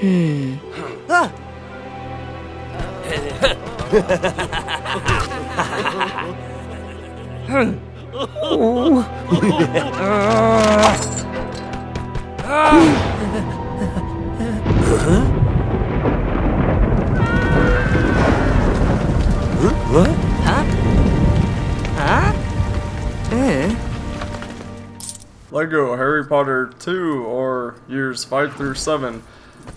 Ah! What? Huh? Huh? Lego Harry Potter 2, or years 5 through 7,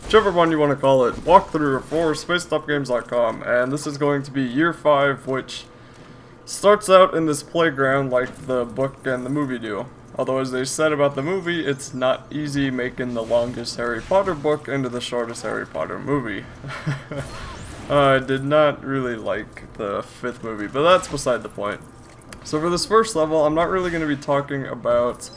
whichever one you want to call it, walkthrough for spacedupgames.com, and this is going to be year 5, which starts out in this playground like the book and the movie do. Although, as they said about the movie, it's not easy making the longest Harry Potter book into the shortest Harry Potter movie. I did not really like the 5th movie, but that's beside the point. So for this first level, I'm not really going to be talking about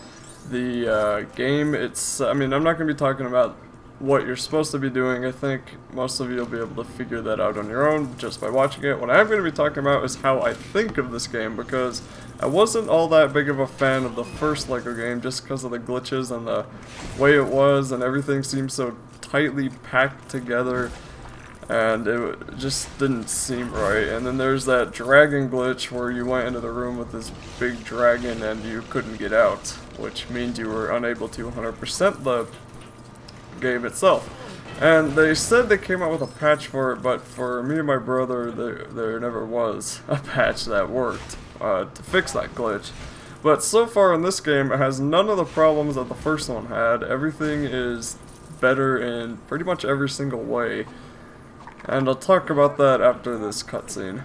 the game. I'm not going to be talking about what you're supposed to be doing. I think most of you will be able to figure that out on your own just by watching it. What I'm going to be talking about is how I think of this game, because I wasn't all that big of a fan of the first Lego game just because of the glitches and the way it was, and everything seemed so tightly packed together, and it just didn't seem right. And then there's that dragon glitch where you went into the room with this big dragon and you couldn't get out, which means you were unable to 100% the game itself. And they said they came out with a patch for it, but for me and my brother, there never was a patch that worked to fix that glitch. But so far in this game, it has none of the problems that the first one had. Everything is better in pretty much every single way. And I'll talk about that after this cutscene.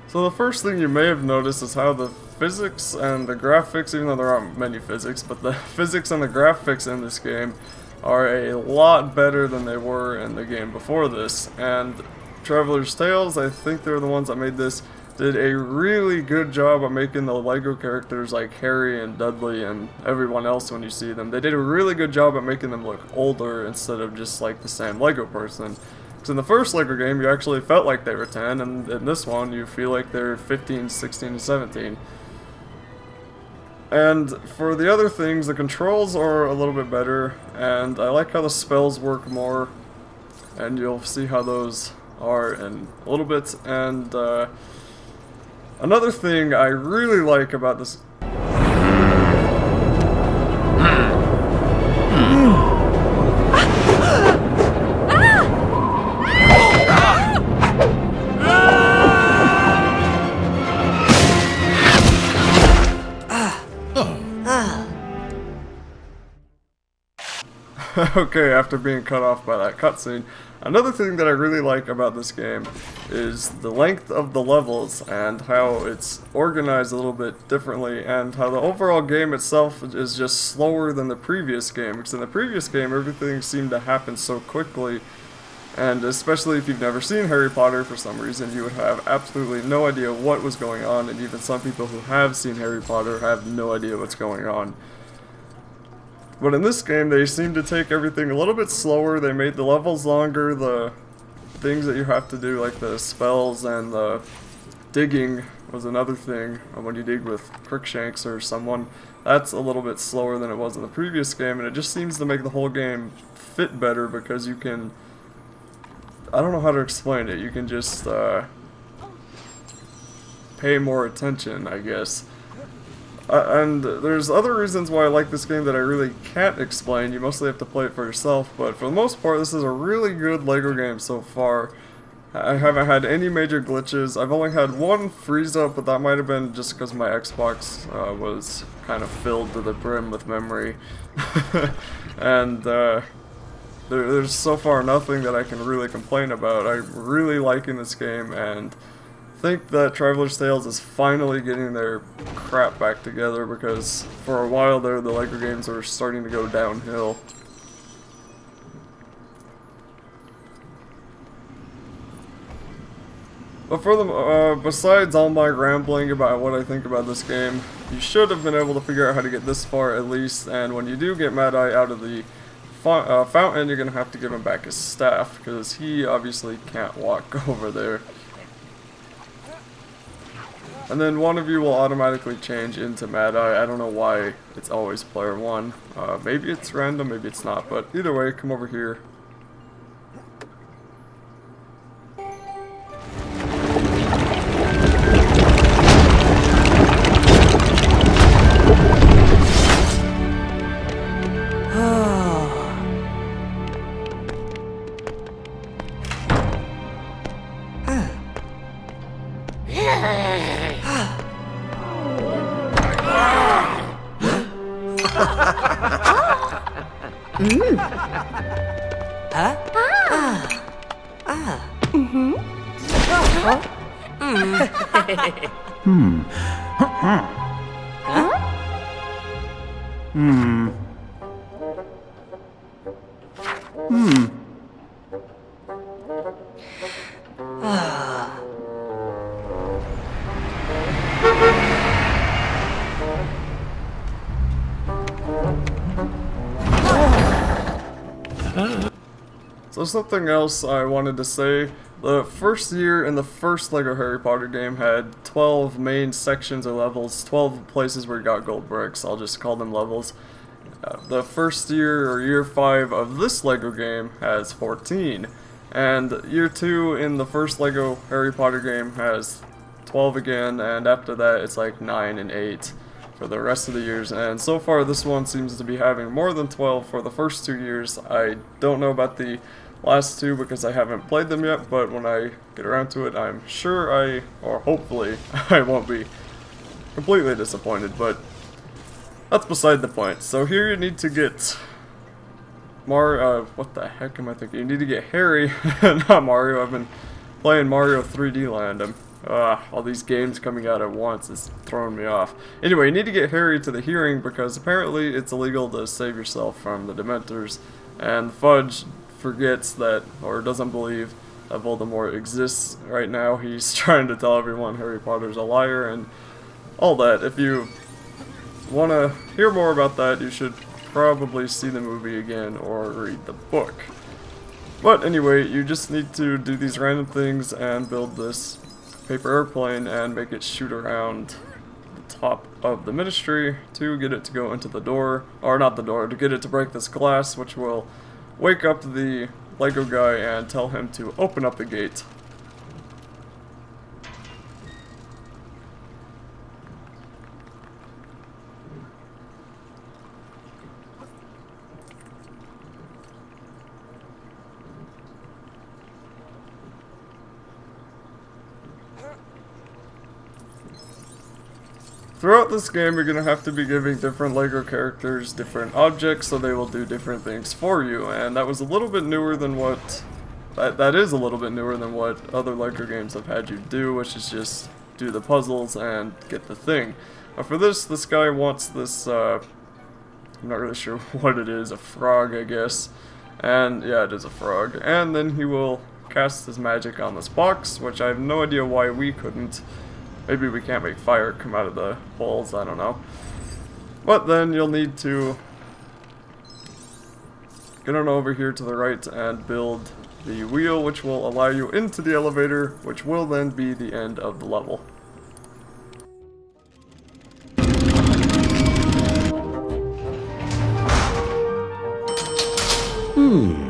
So the first thing you may have noticed is how the physics and the graphics, even though there aren't many physics, but the physics and the graphics in this game are a lot better than they were in the game before this. And Traveler's Tales, I think they're the ones that made this, did a really good job of making the Lego characters like Harry and Dudley and everyone else when you see them. They did a really good job at making them look older instead of just like the same Lego person. Because in the first Lego game, you actually felt like they were 10, and in this one, you feel like they're 15, 16, and 17. And for the other things, the controls are a little bit better, and I like how the spells work more, and you'll see how those are in a little bit. And another thing I really like about this... Okay, after being cut off by that cutscene, another thing that I really like about this game is the length of the levels and how it's organized a little bit differently, and how the overall game itself is just slower than the previous game. Because in the previous game, everything seemed to happen so quickly, and especially if you've never seen Harry Potter for some reason, you would have absolutely no idea what was going on, and even some people who have seen Harry Potter have no idea what's going on. But in this game, they seem to take everything a little bit slower. They made the levels longer, the things that you have to do, like the spells and the digging was another thing. When you dig with Crookshanks or someone, that's a little bit slower than it was in the previous game, and it just seems to make the whole game fit better because you can, I don't know how to explain it, you can just pay more attention, I guess. And there's other reasons why I like this game that I really can't explain. You mostly have to play it for yourself, but for the most part this is a really good LEGO game so far. I haven't had any major glitches. I've only had one freeze up, but that might have been just because my Xbox was kind of filled to the brim with memory. And there's so far nothing that I can really complain about. I'm really liking this game and think that Traveler's Tales is finally getting their crap back together, because for a while there the LEGO games were starting to go downhill. But for the besides all my rambling about what I think about this game, you should have been able to figure out how to get this far at least, and when you do get Mad Eye out of the fountain, you're going to have to give him back his staff, because he obviously can't walk over there. And then one of you will automatically change into Mad Eye. I don't know why it's always player one. Maybe it's random, maybe it's not, but either way, come over here. So something else I wanted to say, the first year in the first LEGO Harry Potter game had 12 main sections or levels, 12 places where you got gold bricks, I'll just call them levels. The first year, or year 5 of this LEGO game has 14, and year 2 in the first LEGO Harry Potter game has 12 again, and after that it's like 9 and 8 for the rest of the years, and so far this one seems to be having more than 12 for the first 2 years. I don't know about the last 2 because I haven't played them yet, but when I get around to it, I'm sure or hopefully, I won't be completely disappointed, but that's beside the point. So here you need to get what the heck am I thinking? You need to get Harry, not Mario. I've been playing Mario 3D Land. All these games coming out at once is throwing me off. Anyway, you need to get Harry to the hearing because apparently it's illegal to save yourself from the Dementors, and Fudge forgets that, or doesn't believe that Voldemort exists right now. He's trying to tell everyone Harry Potter's a liar and all that. If you want to hear more about that, you should probably see the movie again or read the book. But anyway, you just need to do these random things and build this paper airplane and make it shoot around the top of the ministry to get it to go into the door, or not the door, to get it to break this glass, which will wake up the LEGO guy and tell him to open up the gate. Throughout this game, you're going to have to be giving different LEGO characters different objects, so they will do different things for you, and that was a little bit newer than what... That is a little bit newer than what other LEGO games have had you do, which is just do the puzzles and get the thing. For this guy wants this, I'm not really sure what it is, a frog, I guess. And, yeah, it is a frog. And then he will cast his magic on this box, which I have no idea why we couldn't. Maybe we can't make fire come out of the holes, I don't know. But then you'll need to get on over here to the right and build the wheel, which will allow you into the elevator, which will then be the end of the level. Oh.